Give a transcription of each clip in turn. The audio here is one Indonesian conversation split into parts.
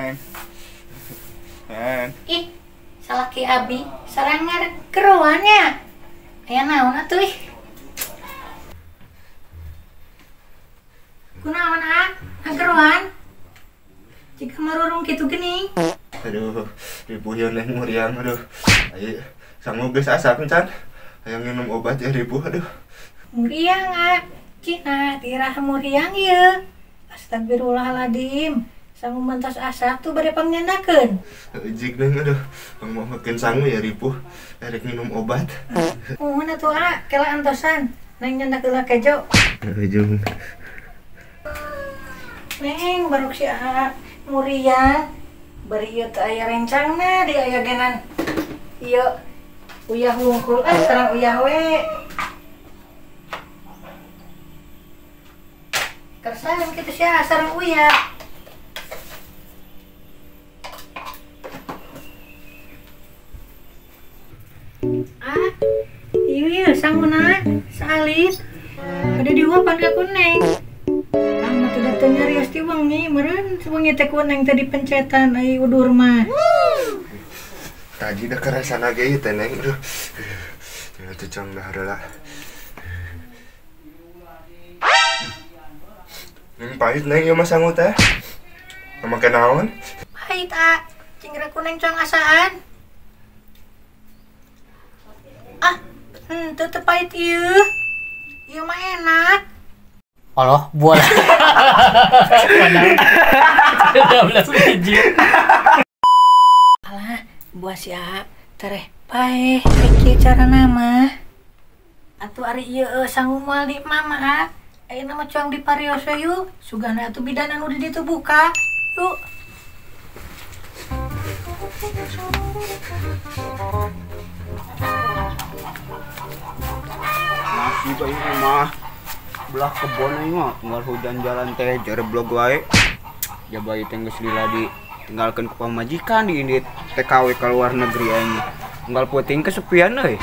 Neng. Neng. Ih, salah ki abi, sarangan keruannya. Aya naon atuh ih. Kunaon keruan? Jika marurung kitu geuning. Aduh, ribu ya Neng muriang, aduh. Ayo, sanggup geus asap encan. Aya minum obat ya ribu, aduh. Muriang Cina, tirah muriang ieu. Astagfirullahaladzim. Sanggup mantas asap tuh bade pangnyandakeun. Jik Neng, aduh. Bang mau makin sanggup ya ribu. Erek minum obat. Mana tuh kela antosan. Neng nyandakeun kejo. Ujung. Neng baruk si muriang. Bari ieu teh aya rencangna di aya genan. Ieu uyah wungkul terang uyah we. Kersan kitu sia sareng uyah. Iya sanguna salis. Ada diuapan ka kuneng. Amat udah teu nyarios ti wengi, meureun wengi teh kuneng teh dipencetan ai udur mah. Tadi dah kerasan lagi teh Neng, aduh. Ya teh cang dah heula. Neng pahit Neng ieu mah sangu teh. Make naon? Pahit cinggra kuneng cang asaan. Teu pahit ieu. Ieu mah enak. Allah, bola. 12 biji. Alah, buah sia tereh paeh kieu carana mah. Atuh ari ieu sanggup moal di mama ayeuna mah coang diparios we yuk. Sugana atuh bidan anu di ditu buka. Yuk. Masih bae mah belah kebon aing mah tinggal hujan jalan teh jareblog wae. Jabay teh geus lila ditinggalkeun ku pamajikan di indit TKW ka luar negeri aing. Tinggal puting kesepian euy.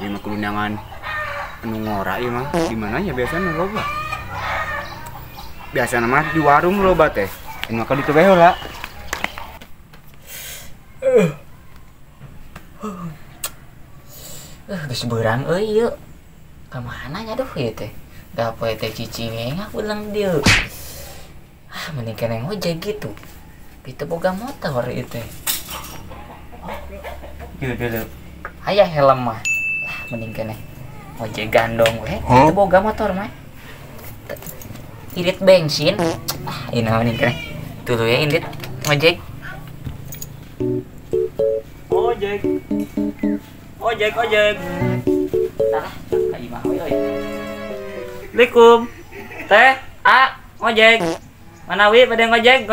Ieu mah kulunangan anu ngora ieu mah di mana nya biasana loba? Biasana mah di warung loba teh. Ini mah ka ditu bae heula. Geus beurang euy ieu. Ka mana nya duh ieu teh? Da poe teh cicing ulang dieu. Mending keneng ojek gitu. Kita boga motor ieu teh. Dieu. Aya helm mah. Mending keneh ojek gandong we. Kita boga motor mah. Irit bensin. Ieu mending keneh. Tuluy ya indit ojek. Ojek. Salah, ka imah we euy. Assalamualaikum. Teh, ngojek. Mana wi bade ngojek?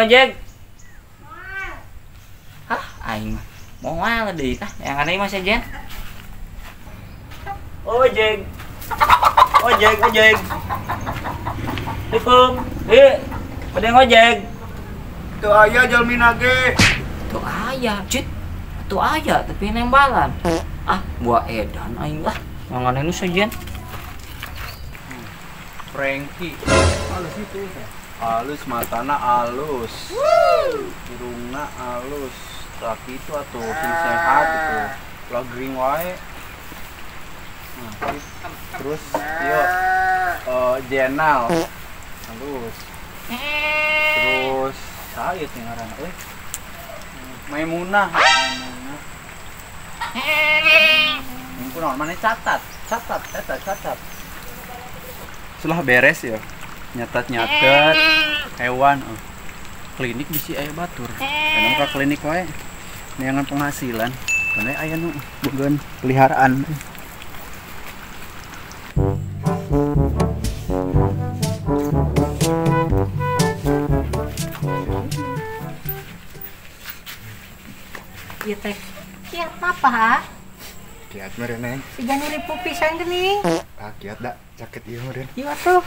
Hah, aing mah moal deui tah, yang aneh mah sejen. Ojek. Assalamualaikum. Bade ngojek. Teu aya jalmina ge. Tuh aya, cit. Tuh aya tapi nembalan. Buah edan aing lah. Yang aneh nu sejen. Franky. Halus itu. Halus matana halus. Irungna halus. Tapi itu atuh sing sehat itu. Lagring wae. Terus yuk Jenal. Halus. Terus saya sing ngaranna euy. Maimunah. Ini kunaon mana catat. Setelah beres ya, nyatet hewan, klinik bisi aya batur, kadang ka klinik wae, neangan penghasilan, karena aya nu bogaan peliharaan. Ieu teh kiat apa Kiat meureun Neng. Siga nu ripu pisan geuning. Kiat da caket ieu meureun. Ieu atuh.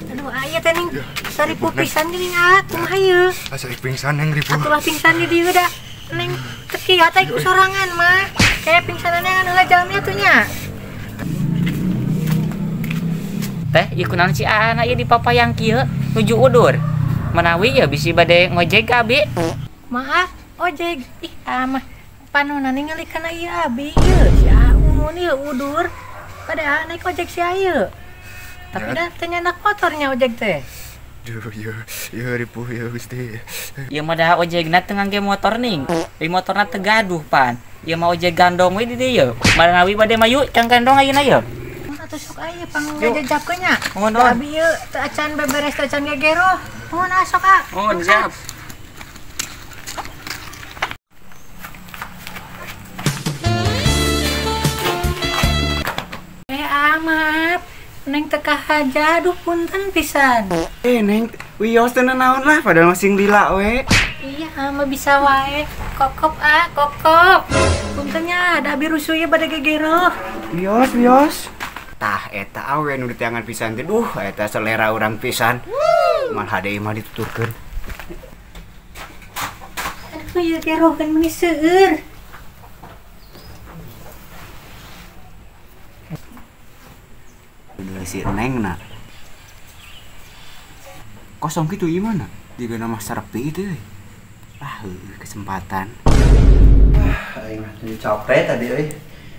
Aduh, aya teh ning saripu pisan geuning kumaha ieu? Asa pingsan Neng ribu. Atuh pingsan di dieu da. Neng teu kiat aya sorangan mah. Kayak pingsanana anu jalmi atuh nya. Teh, ieu kunaon si anak ieu di papayang kieu nuju udur. Menawi ya bisi bade ngojek abi. Maaf, ojek. Ih, mah panona ningali kana ieu abi ieu. Sia umun ieu udur. Padahal naik ojek si ayeuna. Tapi dah teu nyandak motornya ojek teh. Duh, ya ripuh ya Gusti. Ieu mah dah ojekna teu ngangge motor ning. Di motorna teu gaduh pan. Ieu mah ojek gandong we di dieu. Menawi bade mayu cang gandong ayeuna ieu. Atuh sok aya panggung ngajajapkeun nya. Mohon Da abi ieu teu acan beberes teu acan gegero. Mohon asok ah. Oh, siap. Maaf. Neng teka haja, aduh punten pisan. Neng, wios teu naon lah padahal masih lila we. Iya, mah bisa wae. Kokop kokop. Puntennya ada abi rusuh ye bade gegero. Wios. Tah eta awe nu diteangan pisan teh. Duh, eta selera urang pisan. Mal hade mah dituturkeun. Aduh, ieu gero kan meuni seueur. Udah si Neng na. Kosong gitu gimana? Juga nama Sarpi itu. Kesempatan. Aing jadi capek tadi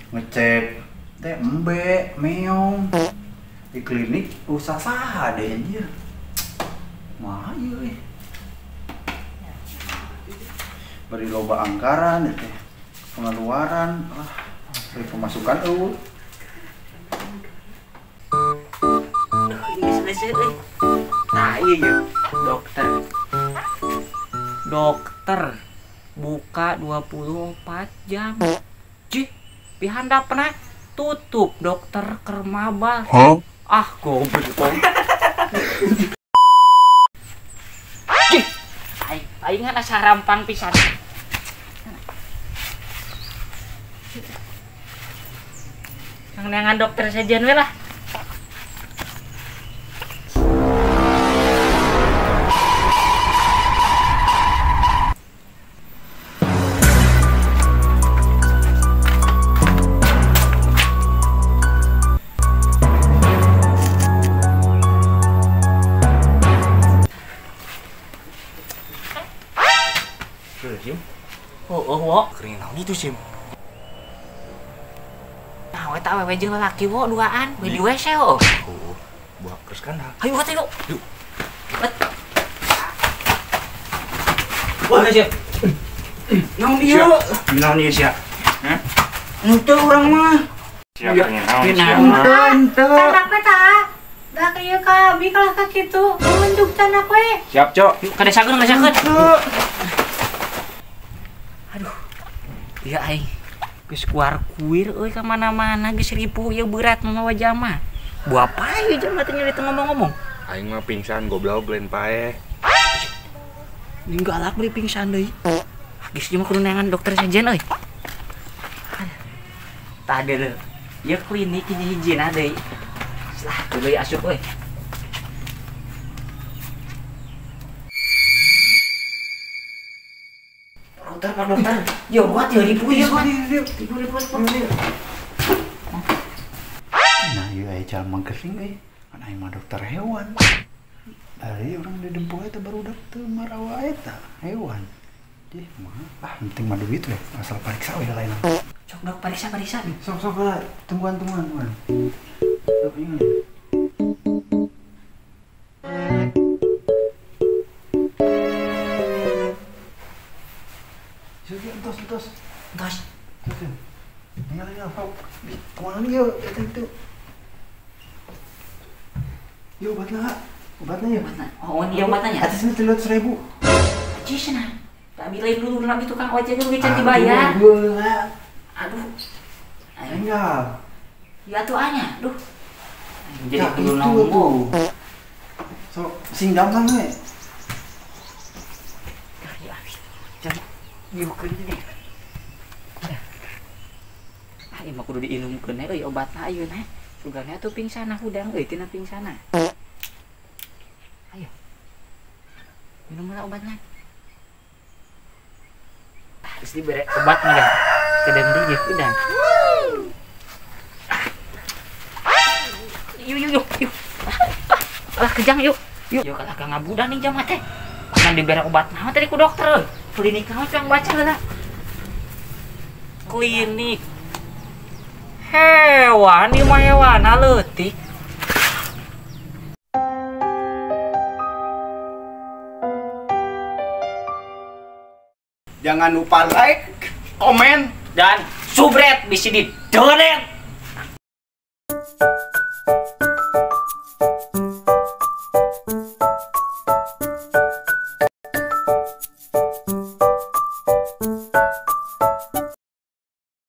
ngecek teh embe meong di klinik usah saha deh anjir. Mah ieu beri loba anggaran ya teh pengeluaran beri pemasukan Nah iya dokter buka 24 jam. Cih, pihanda pernah tutup dokter Kermaba. Ah, goblok. Cih, aing asa rampang pisan. Nangan dokter sajian we lah. Oh, Kering naon itu Sim? nah, eta awewe jeung lalaki wo duaan, we di WC wo. Buat terus kan. Hayu atuh yuk. Yuk. Wah, Sim. Naon ieu? Naon ieu sia? Henteu urang mah. Siap naon sia? Henteu. Canak we tah. Da kieu ka abi kalah ka kitu. Ngunjuk canak we. Siap, Cok. Yuk kadesakeun. Aduh. Ya aing geus kuar kuir euy ka mana-mana geus ripuh ieu berat mah wajah mah. Bu apa ieu jelema teh nyari ngomong-ngomong. Aing mah pingsan goblok lain pae. Jeung galak beli pingsan deui. Geus ieu mah kudu neangan dokter sajian euy. Tah deuleu. Ieu klinik hiji-hijina deui. Lah deuleu asup euy. Pak dokter. Yo buat yo ribu ya Pak. Ribu. nah ieu aya jalma gering kan aing mah dokter hewan. Dari orang di Dempo eta barudak teu marawa eta hewan. Ih mah penting mah duit we asal pariksa we lain. Cok dok pariksa. Sok lah tungguan. Sok ingat. Tos. Tinggal sok. Kemana nih yuk? Itu. Yuk obatnya yuk. Oh ini obatnya ya? Atasnya 300.000. Cisna. Tak bilain dulu nabi tukang ojek dulu can dibayar. Aduh. Tinggal. Ya tuh anya. Duh. Jadi Cak, perlu itu ngomong. So sing gampang we. Yuk ini. Ieu mah kudu diinumkeun euy obatna ayeuna. Sugana atuh pingsana hudang euy tina pingsana. Ayo. Minum heula obatna. Geus dibere obatna ya. Kedeng deui hudang. Yuk. Alah kejang yuk. Yuk kalau kang ngabudan nih jam teh. Nang diberi obat naon tadi ku dokter. Klinik naon yang baca heula. Klinik hewan, ieu mah hewan leutik. Jangan lupa like, komen, Dan subret bisa di donate.